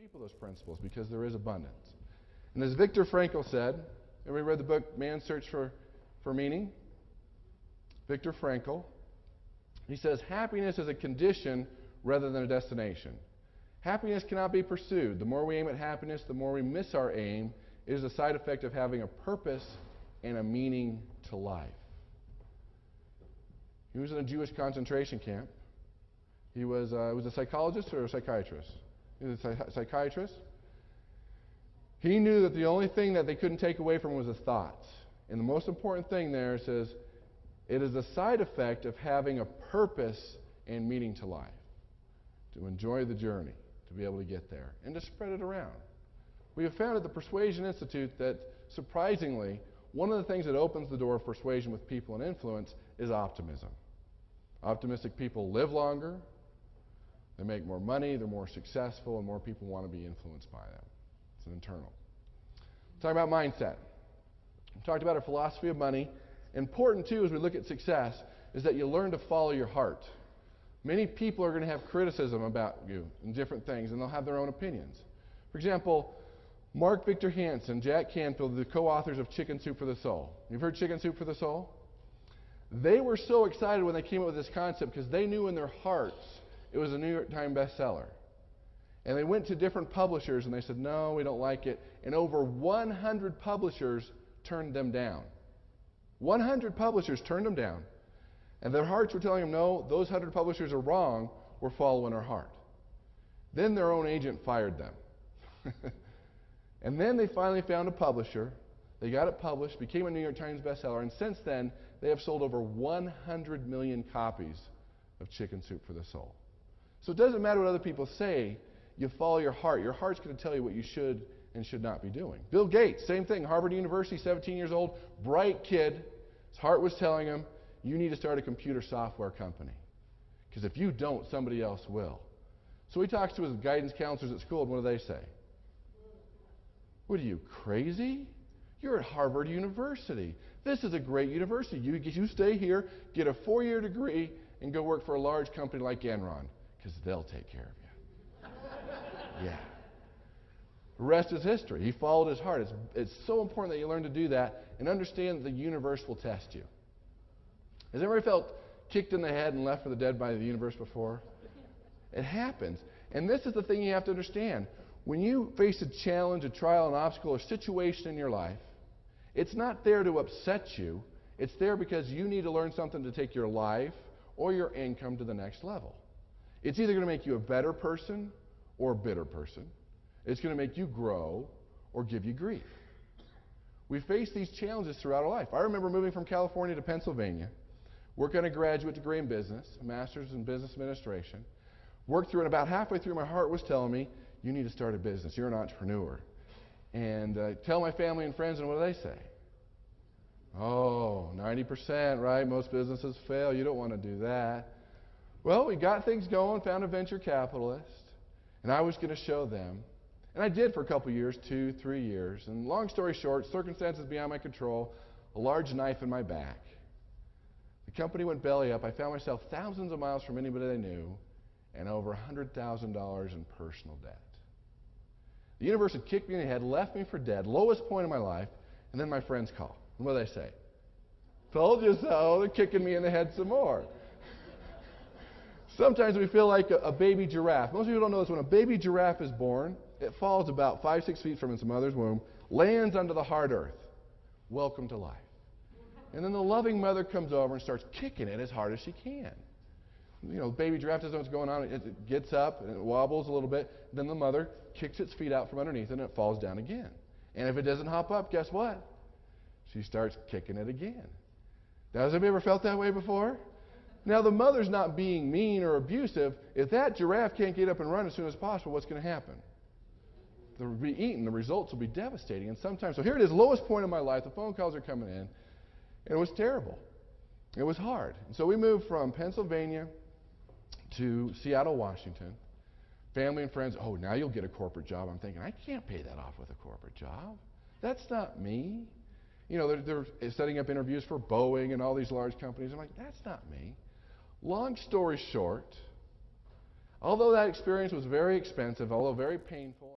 people those principles because there is abundance. And as Viktor Frankl said, everybody read the book Man's Search for Meaning? Viktor Frankl, he says, happiness is a condition rather than a destination. Happiness cannot be pursued. The more we aim at happiness, the more we miss our aim. It is a side effect of having a purpose and a meaning to life. He was in a Jewish concentration camp. He was a psychologist or a psychiatrist? He was a psychiatrist. He knew that the only thing that they couldn't take away from him was his thoughts. And the most important thing there says, it is a side effect of having a purpose and meaning to life. To enjoy the journey, to be able to get there, and to spread it around. We have found at the Persuasion Institute that, surprisingly, one of the things that opens the door of persuasion with people and influence is optimism. Optimistic people live longer, they make more money, they're more successful, and more people want to be influenced by them. It's an internal. Talk about mindset. We talked about our philosophy of money. Important, too, as we look at success, is that you learn to follow your heart. Many people are going to have criticism about you and different things, and they'll have their own opinions. For example, Mark Victor Hansen, Jack Canfield, the co-authors of Chicken Soup for the Soul. You've heard Chicken Soup for the Soul? They were so excited when they came up with this concept because they knew in their hearts it was a New York Times bestseller. And they went to different publishers and they said, no, we don't like it. And over 100 publishers turned them down. 100 publishers turned them down. And their hearts were telling them, no, those 100 publishers are wrong. We're following our heart. Then their own agent fired them. And then they finally found a publisher. They got it published, became a New York Times bestseller, and since then, they have sold over 100 million copies of Chicken Soup for the Soul. So it doesn't matter what other people say, you follow your heart. Your heart's going to tell you what you should and should not be doing. Bill Gates, same thing, Harvard University, 17 years old, bright kid. His heart was telling him, you need to start a computer software company. Because if you don't, somebody else will. So he talks to his guidance counselors at school, and what do they say? What are you, crazy? You're at Harvard University. This is a great university. You stay here, get a 4-year degree, and go work for a large company like Enron, because they'll take care of you. Yeah. The rest is history. He followed his heart. It's so important that you learn to do that and understand that the universe will test you. Has anybody felt kicked in the head and left for the dead by the universe before? It happens. And this is the thing you have to understand. When you face a challenge, a trial, an obstacle, a situation in your life, it's not there to upset you. It's there because you need to learn something to take your life or your income to the next level. It's either going to make you a better person or a bitter person. It's going to make you grow or give you grief. We face these challenges throughout our life. I remember moving from California to Pennsylvania, working on a graduate degree in business, a master's in business administration. Worked through it, about halfway through my heart was telling me, you need to start a business. You're an entrepreneur. And tell my family and friends, and what do they say? Oh, 90%, right? Most businesses fail. You don't want to do that. Well, we got things going, found a venture capitalist, and I was going to show them. And I did for a couple years, 2, 3 years. And long story short, circumstances beyond my control, a large knife in my back. The company went belly up. I found myself thousands of miles from anybody I knew and over $100,000 in personal debt. The universe had kicked me in the head, left me for dead, lowest point of my life, and then my friends call. And what do they say? Told you so. They're kicking me in the head some more. Sometimes we feel like a baby giraffe. Most people don't know this. When a baby giraffe is born, it falls about 5-6 feet from its mother's womb, lands onto the hard earth. Welcome to life. And then the loving mother comes over and starts kicking it as hard as she can. You know, the baby giraffe doesn't know what's going on. It gets up and it wobbles a little bit. Then the mother kicks its feet out from underneath and it falls down again. And if it doesn't hop up, guess what? She starts kicking it again. Now, has anybody ever felt that way before? Now, the mother's not being mean or abusive. If that giraffe can't get up and run as soon as possible, what's going to happen? They'll be eaten. The results will be devastating. And sometimes, so here it is, lowest point of my life. The phone calls are coming in. And it was terrible. It was hard. And so we moved from Pennsylvania to Seattle, Washington. Family and friends, oh, now you'll get a corporate job. I'm thinking, I can't pay that off with a corporate job. That's not me. You know, they're setting up interviews for Boeing and all these large companies. I'm like, that's not me. Long story short, although that experience was very expensive, although very painful,